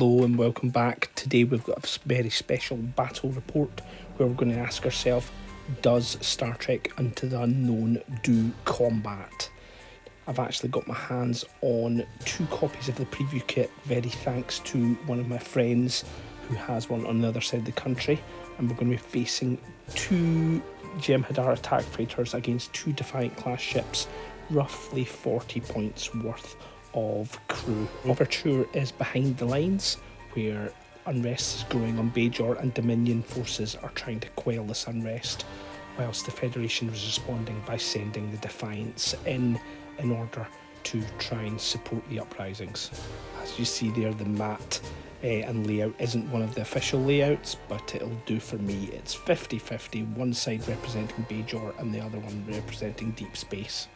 Hello and welcome back. Today we've got a very special battle report where we're going to ask ourselves, does Star Trek Into the Unknown do combat? I've actually got my hands on 2 copies of the preview kit, very thanks to one of my friends who has one on the other side of the country, and we're going to be facing 2 Jem'Hadar attack freighters against 2 Defiant class ships, roughly 40 points worth of crew. Overture is behind the lines, where unrest is growing on Bajor and Dominion forces are trying to quell this unrest, whilst the Federation is responding by sending the Defiants in order to try and support the uprisings. As you see there, the mat and layout isn't one of the official layouts, but it'll do for me. It's 50-50, one side representing Bajor and the other one representing Deep Space.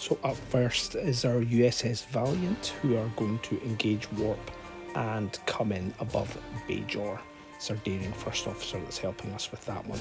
So up first is our USS Valiant, who are going to engage warp and come in above Bajor. It's our daring first officer that's helping us with that one.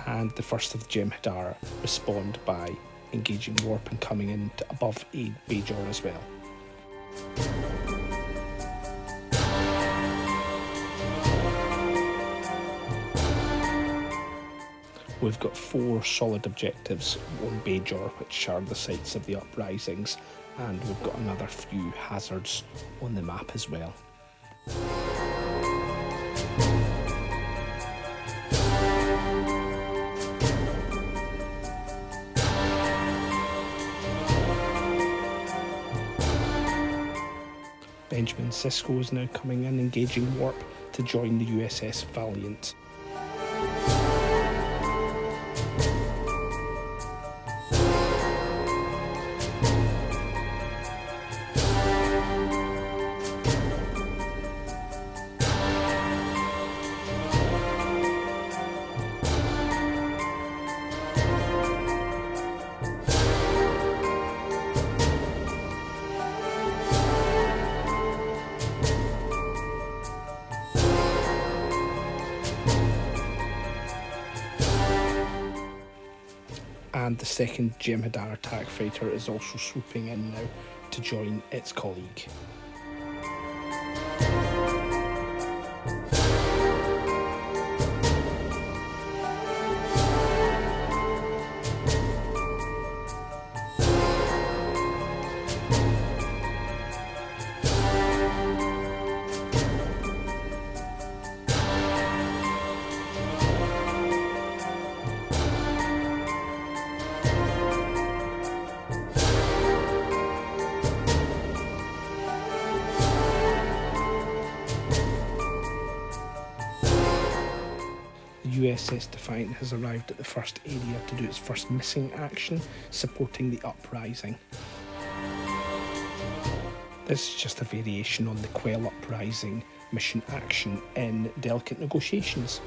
And the first of the Jem'Hadar respond by engaging warp and coming in to above Bajor as well. We've got 4 solid objectives on Bajor, which are the sites of the uprisings, and we've got another few hazards on the map as well. Benjamin Sisko is now coming in, engaging warp to join the USS Valiant. And the second Jem'Hadar attack freighter is also swooping in now to join its colleague. USS Defiant has arrived at the first area to do its first missing action, supporting the uprising. This is just a variation on the Quell uprising mission action in Delicate Negotiations.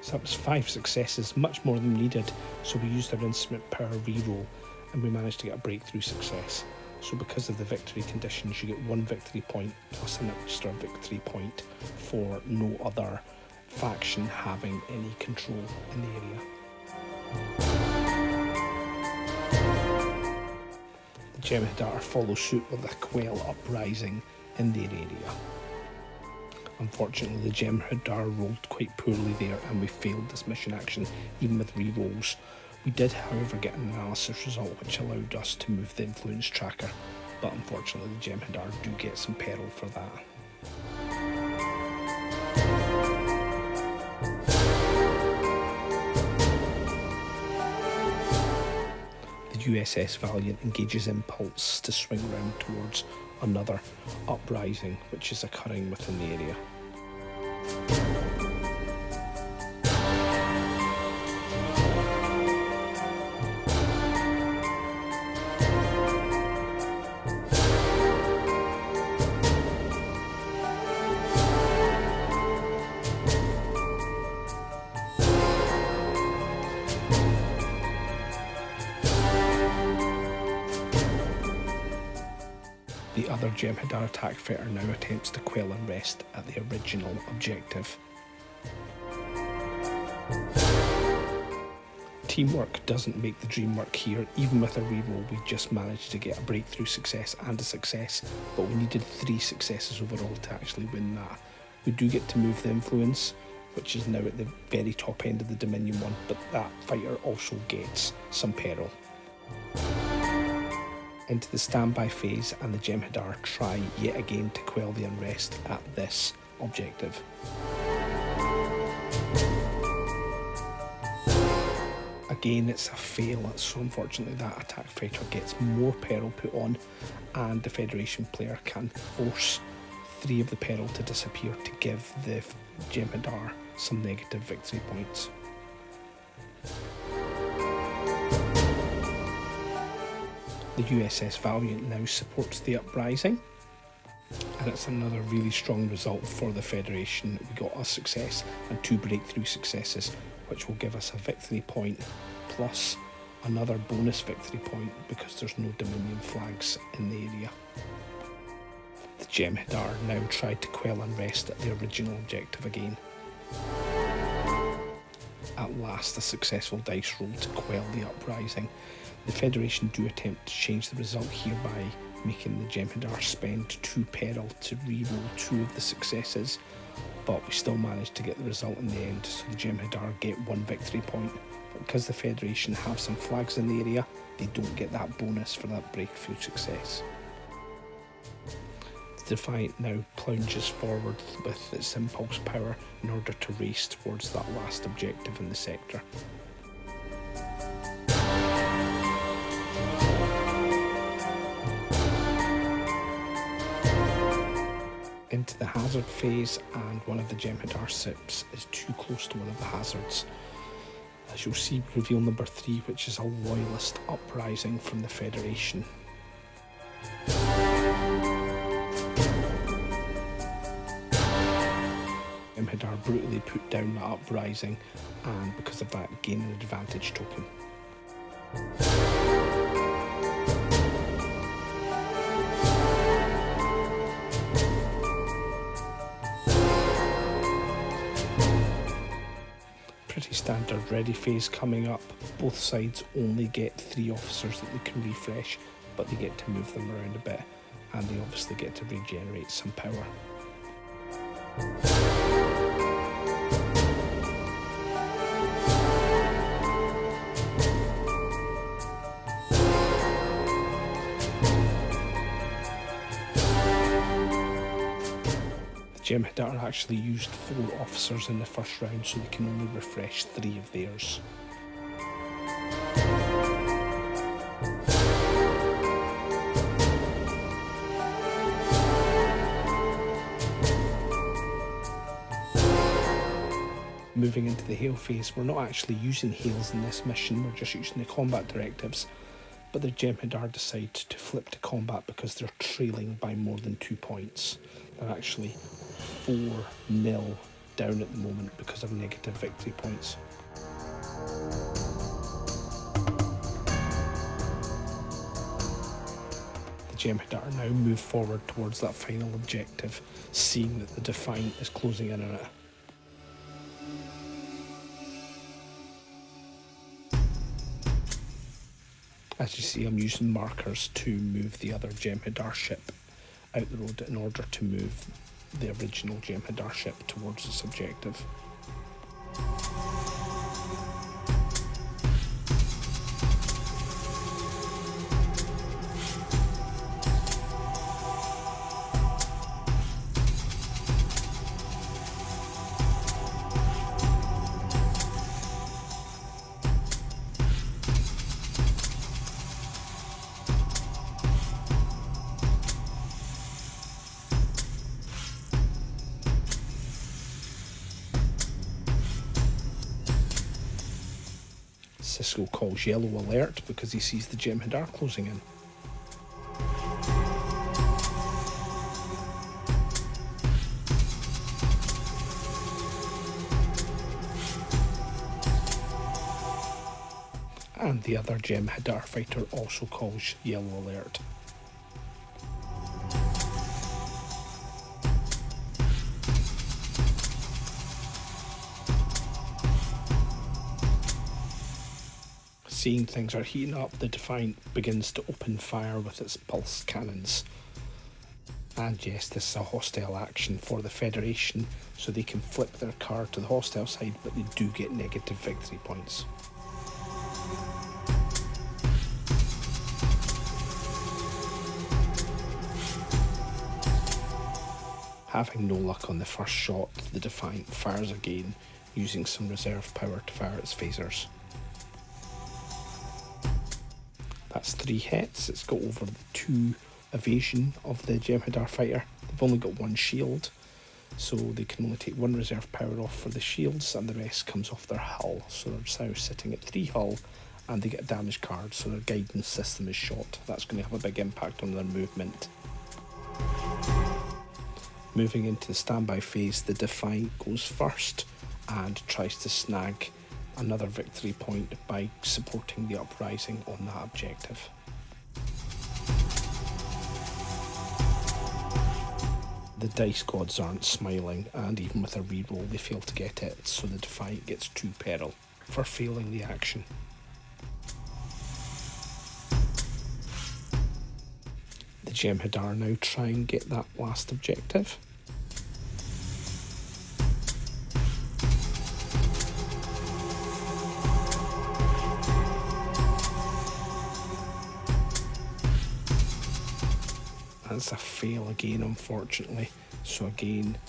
So that was 5 successes, much more than needed, so we used our instrument power reroll and we managed to get a breakthrough success. So because of the victory conditions, you get 1 victory point plus an extra victory point for no other faction having any control in the area. The Jem'Hadar follow suit with a Quell uprising in their area. Unfortunately, the Jem'Hadar rolled quite poorly there and we failed this mission action even with rerolls. We did, however, get an analysis result which allowed us to move the influence tracker, but unfortunately the Jem'Hadar do get some peril for that. USS Valiant engages Impulse to swing round towards another uprising which is occurring within the area. Jem'Hadar attack fighter now attempts to quell unrest at the original objective. Teamwork doesn't make the dream work here. Even with a reroll, we just managed to get a breakthrough success and a success, but we needed 3 successes overall to actually win that. We do get to move the influence, which is now at the very top end of the Dominion one, but that fighter also gets some peril. Into the standby phase, and the Jem'Hadar try yet again to quell the unrest at this objective. Again, it's a fail, so unfortunately that attack fighter gets more peril put on, and the Federation player can force 3 of the peril to disappear to give the Jem'Hadar some negative victory points. The USS Valiant now supports the uprising, and it's another really strong result for the Federation. We got a success and 2 breakthrough successes, which will give us a victory point plus another bonus victory point because there's no Dominion flags in the area. The Jem'Hadar now tried to quell unrest at the original objective again. At last, a successful dice roll to quell the uprising. The Federation do attempt to change the result here by making the Jem'Hadar spend 2 peril to reroll 2 of the successes, but we still managed to get the result in the end, so the Jem'Hadar get 1 victory point. But because the Federation have some flags in the area, they don't get that bonus for that breakthrough success. The Defiant now plunges forward with its impulse power in order to race towards that last objective in the sector. Into the hazard phase, and one of the Jem'Hadar ships is too close to one of the hazards. As you'll see, reveal number 3, which is a loyalist uprising from the Federation. Jem'Hadar brutally put down that uprising, and because of that gain an advantage token. Pretty standard ready phase coming up. Both sides only get 3 officers that they can refresh, but they get to move them around a bit, and they obviously get to regenerate some power. Jem'Hadar actually used 4 officers in the first round, so they can only refresh 3 of theirs. Moving into the hail phase, we're not actually using hails in this mission, we're just using the combat directives, but the Jem'Hadar decide to flip to combat because they're trailing by more than 2 points. They're actually 4-0 down at the moment because of negative victory points. The Jem'Hadar now move forward towards that final objective, seeing that the Defiant is closing in on it. As you see, I'm using markers to move the other Jem'Hadar ship out the road in order to move the original Jem'Hadar ship towards its objective. Cisco calls yellow alert because he sees the Jem'Hadar closing in. And the other Jem'Hadar fighter also calls yellow alert. Seeing things are heating up, the Defiant begins to open fire with its pulse cannons. And yes, this is a hostile action for the Federation, so they can flip their card to the hostile side, but they do get negative victory points. Having no luck on the first shot, the Defiant fires again, using some reserve power to fire its phasers. That's 3 hits. It's got over 2 evasion of the Jem'Hadar fighter. They've only got 1 shield, so they can only take 1 reserve power off for the shields, and the rest comes off their hull. So they're now sitting at 3 hull, and they get a damage card, so their guidance system is shot. That's going to have a big impact on their movement. Moving into the standby phase, the Defiant goes first and tries to snag another victory point by supporting the uprising on that objective. The dice gods aren't smiling, and even with a reroll they fail to get it, so the Defiant gets 2 peril for failing the action. The Jem'Hadar now try and get that last objective. That's a fail again, unfortunately. So again,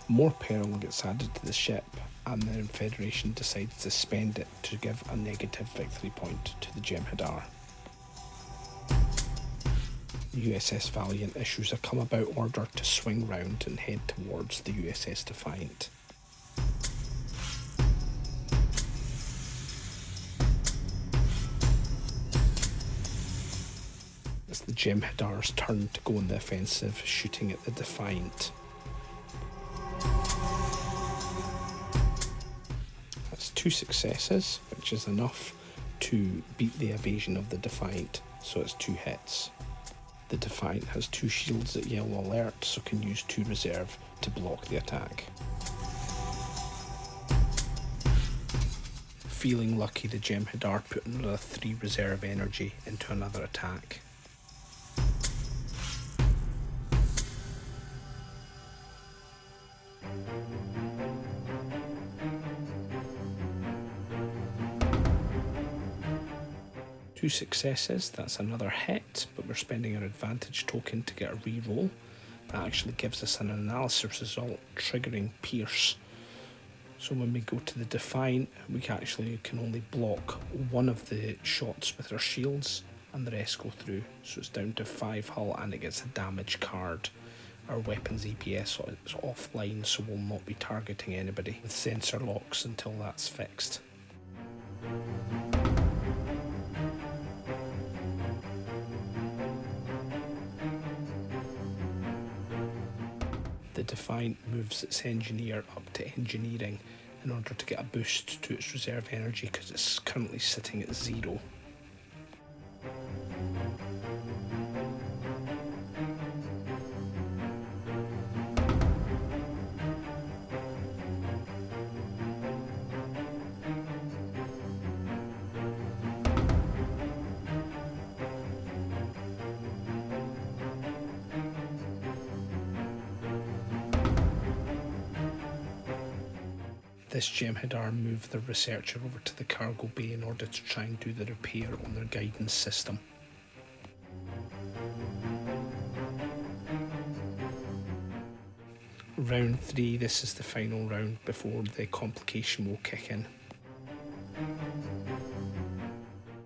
more peril gets added to the ship, and the Federation decides to spend it to give a negative victory point to the Jem'Hadar. USS Valiant issues a come about order to swing round and head towards the USS Defiant. It's the Jem'Hadar's turn to go on the offensive, shooting at the Defiant. That's 2 successes, which is enough to beat the evasion of the Defiant, so it's 2 hits. The Defiant has 2 shields at yellow alert, so can use 2 reserve to block the attack. Feeling lucky, the Jem'Hadar put another 3 reserve energy into another attack. Two successes, that's another hit, but we're spending our advantage token to get a reroll. That actually gives us an analysis result, triggering Pierce. So when we go to the Defiant, we can only block 1 of the shots with our shields, and the rest go through. So it's down to 5 hull, and it gets a damage card. Our Weapons EPS is offline, so we'll not be targeting anybody with sensor locks until that's fixed. The Defiant moves its engineer up to engineering in order to get a boost to its reserve energy, because it's currently sitting at 0. This Jem'Hadar moved the researcher over to the cargo bay in order to try and do the repair on their guidance system. Round 3, this is the final round before the complication will kick in.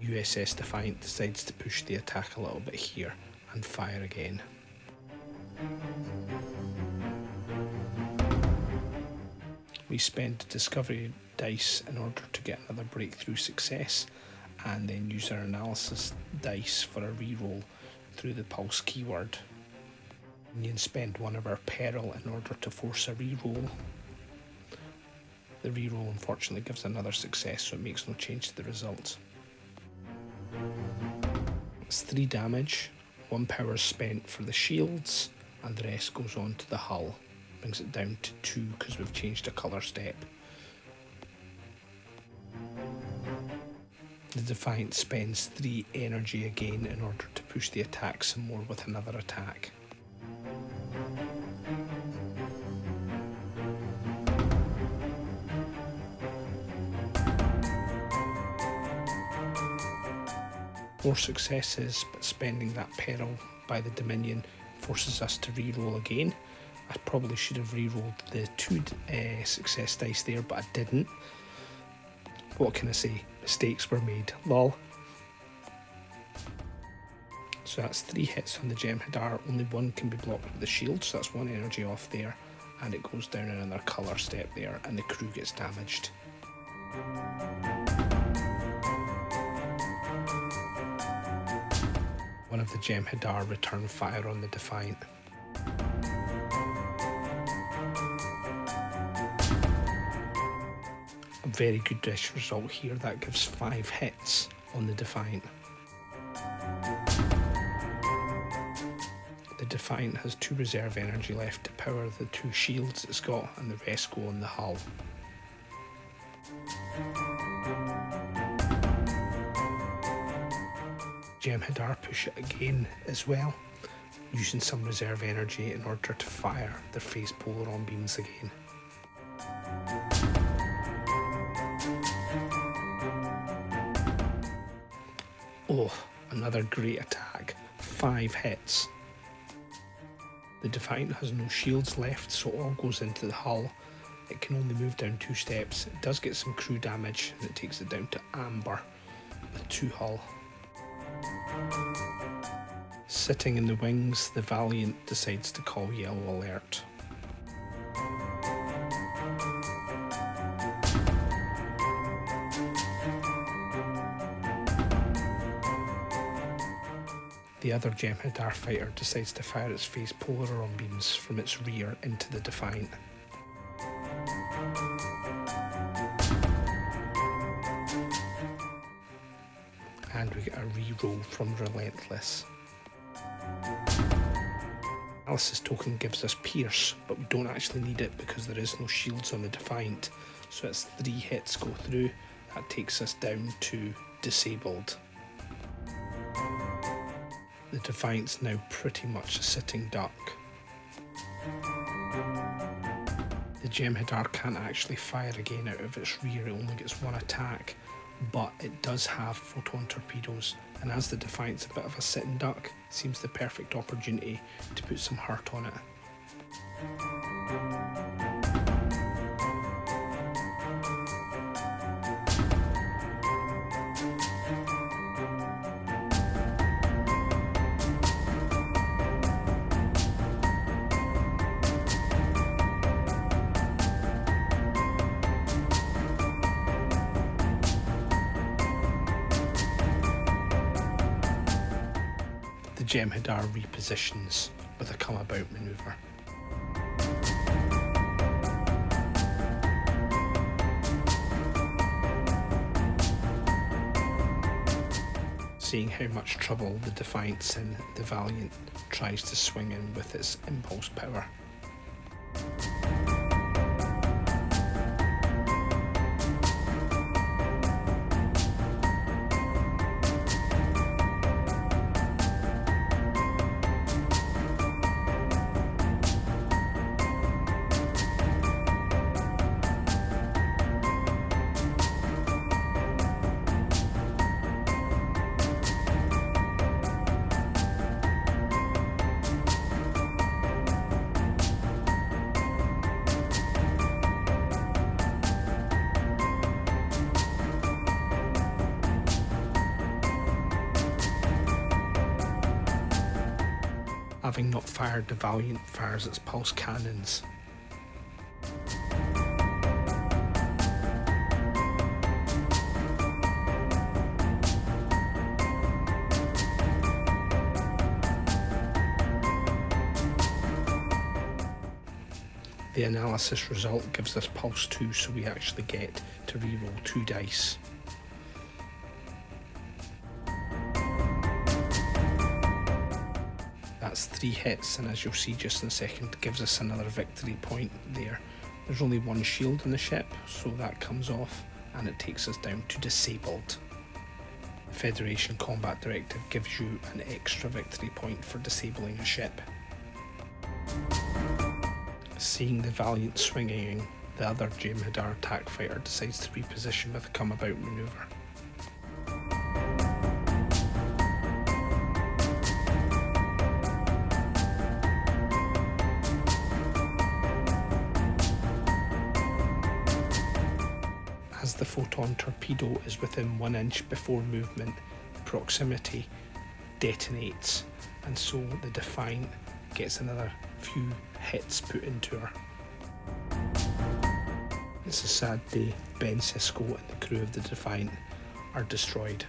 USS Defiant decides to push the attack a little bit here and fire again. We spend discovery dice in order to get another breakthrough success, and then use our analysis dice for a reroll through the pulse keyword. We can spend 1 of our peril in order to force a reroll. The reroll unfortunately gives another success, so it makes no change to the results. It's 3 damage, 1 power spent for the shields, and the rest goes on to the hull. Brings it down to 2 because we've changed a colour step. The Defiant spends 3 energy again in order to push the attack some more with another attack. More successes, but spending that peril by the Dominion forces us to re-roll again. I probably should have re-rolled the 2 success dice there, but I didn't. What can I say? Mistakes were made. Lol. So that's 3 hits on the Jem'Hadar. Only 1 can be blocked with the shield, so that's 1 energy off there. And it goes down another colour step there, and the crew gets damaged. One of the Jem'Hadar return fire on the Defiant. A very good dish result here, that gives 5 hits on the Defiant. The Defiant has 2 reserve energy left to power the 2 shields it's got, and the rest go on the hull. Jem'Hadar push it again as well, using some reserve energy in order to fire their phase polaron beams again. Oh, another great attack. 5 hits. The Defiant has no shields left, so all goes into the hull. It can only move down 2 steps. It does get some crew damage, and it takes it down to amber with 2 hull. Sitting in the wings, the Valiant decides to call yellow alert. The other Jem'Hadar fighter decides to fire its phase polaron beams from its rear into the Defiant. And we get a re-roll from Relentless. Analysis token gives us Pierce, but we don't actually need it because there is no shields on the Defiant, so it's 3 hits go through. That takes us down to Disabled. The Defiant's now pretty much a sitting duck. The Jem'Hadar can't actually fire again out of its rear, it only gets 1 attack, but it does have photon torpedoes, and as the Defiant's a bit of a sitting duck, it seems the perfect opportunity to put some hurt on it. The Jem'Hadar repositions with a come-about manoeuvre. Seeing how much trouble the Defiant's in, the Valiant tries to swing in with its impulse power. Having not fired, the Valiant fires its pulse cannons. The analysis result gives us pulse 2, so we actually get to reroll 2 dice. That's 3 hits, and as you'll see just in a second, gives us another victory point there. There's only 1 shield on the ship, so that comes off, and it takes us down to Disabled. Federation Combat Directive gives you an extra victory point for disabling a ship. Seeing the Valiant swinging, the other Jem'Hadar attack fighter decides to reposition with a come-about manoeuvre. As the photon torpedo is within 1 inch before movement, the proximity detonates, and so the Defiant gets another few hits put into her. It's a sad day. Ben Sisko and the crew of the Defiant are destroyed.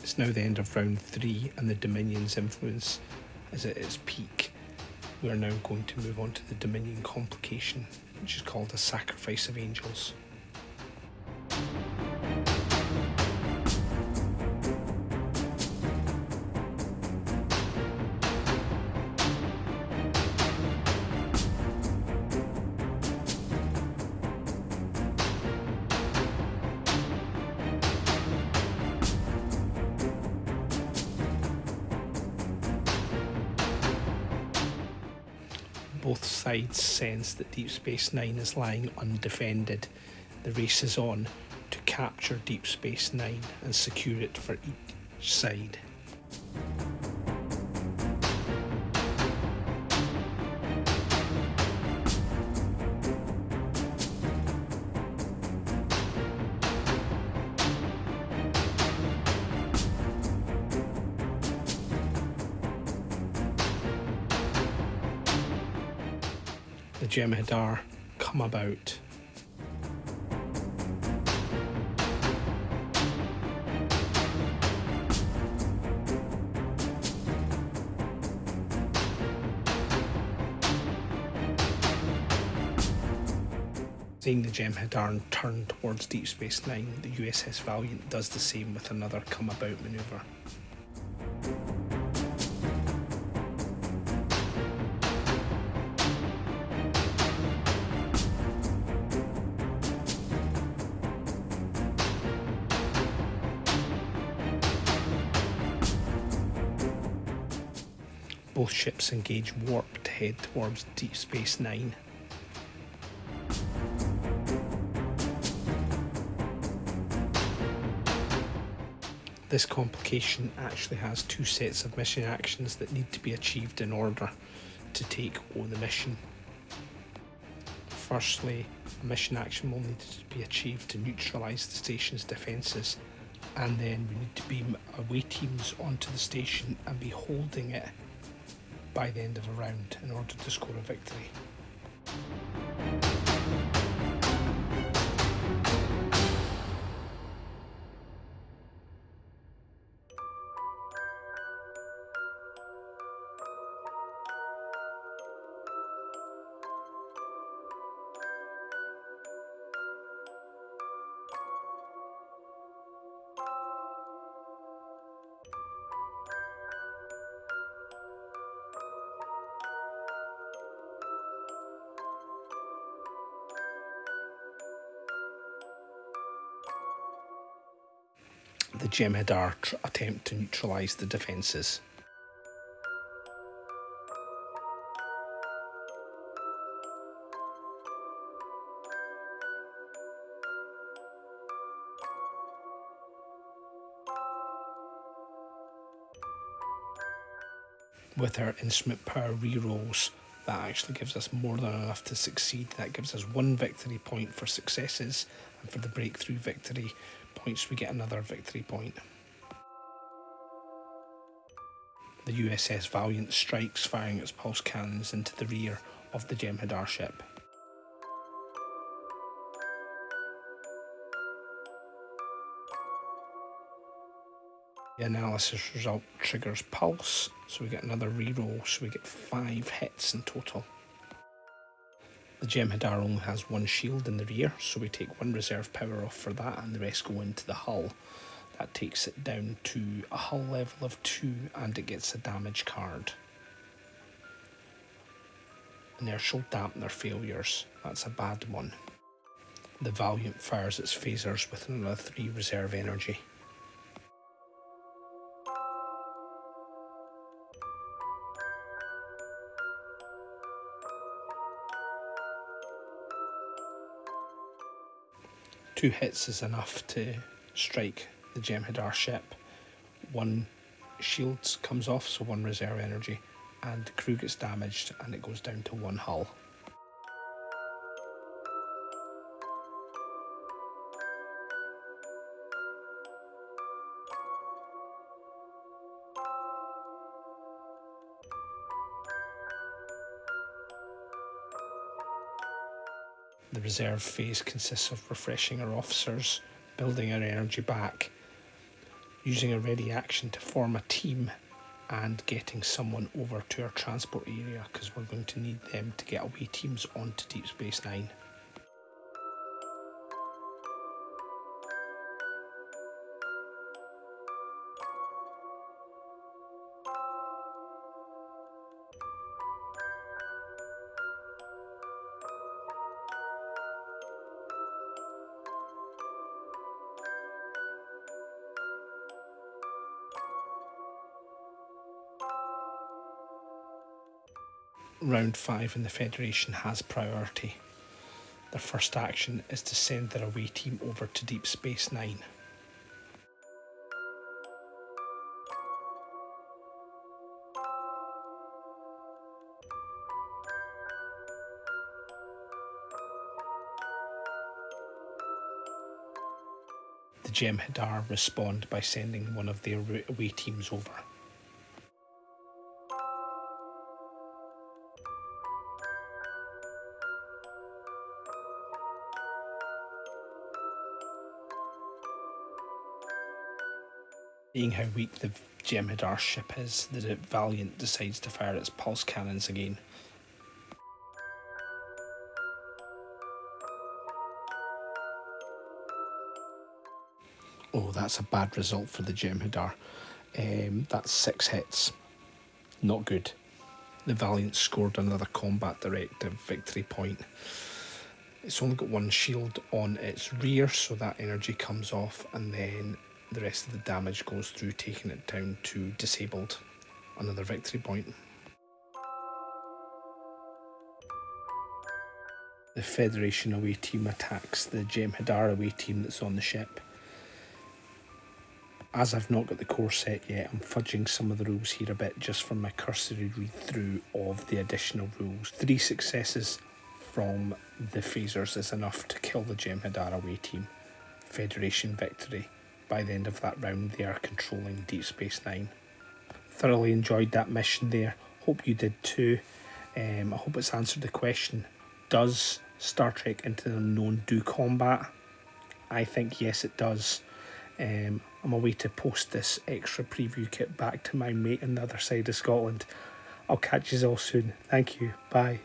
It's now the end of round 3 and the Dominion's influence is at its peak. We are now going to move on to the Dominion complication, which is called a Sacrifice of Angels. Both sides sense that Deep Space Nine is lying undefended. The race is on to capture Deep Space Nine and secure it for each side. The Jem'Hadar come about. Seeing the Jem'Hadar turn towards Deep Space Nine, the USS Valiant does the same with another come about manoeuvre. Both ships engage warp to head towards Deep Space Nine. This complication actually has 2 sets of mission actions that need to be achieved in order to take on the mission. Firstly, a mission action will need to be achieved to neutralise the station's defences, and then we need to beam away teams onto the station and be holding it by the end of a round in order to score a victory. The Jem'Hadar attempt to neutralise the defences. With our instrument power rerolls, that actually gives us more than enough to succeed. That gives us 1 victory point for successes, and for the breakthrough victory points we get another victory point. The USS Valiant strikes, firing its pulse cannons into the rear of the Jem'Hadar ship. The analysis result triggers pulse, so we get another reroll, so we get 5 hits in total. The Jem'Hadar only has 1 shield in the rear, so we take 1 reserve power off for that and the rest go into the hull. That takes it down to a hull level of 2 and it gets a damage card. Inertial dampener failures, that's a bad one. The Valiant fires its phasers with another 3 reserve energy. Two hits is enough to strike the Jem'Hadar ship. 1 shield comes off, so 1 reserve energy, and the crew gets damaged and it goes down to 1 hull. The reserve phase consists of refreshing our officers, building our energy back, using a ready action to form a team, and getting someone over to our transport area because we're going to need them to get away teams onto Deep Space Nine. Round 5 in the Federation has priority. Their first action is to send their away team over to Deep Space Nine. The Jem'Hadar respond by sending one of their away teams over. Seeing how weak the Jem'Hadar ship is, the Valiant decides to fire its pulse cannons again. Oh, that's a bad result for the Jem'Hadar. That's 6 hits. Not good. The Valiant scored another combat directive victory point. It's only got 1 shield on its rear, so that energy comes off, and then the rest of the damage goes through, taking it down to disabled. Another victory point. The Federation away team attacks the Jem'Hadar away team that's on the ship. As I've not got the core set yet, I'm fudging some of the rules here a bit just for my cursory read through of the additional rules. 3 successes from the phasers is enough to kill the Jem'Hadar away team. Federation victory. By the end of that round, they are controlling Deep Space Nine. Thoroughly enjoyed that mission there. Hope you did too. I hope it's answered the question, does Star Trek Into the Unknown do combat? I think yes it does. I'm away to post this extra preview kit back to my mate on the other side of Scotland. I'll catch you all soon. Thank you. Bye.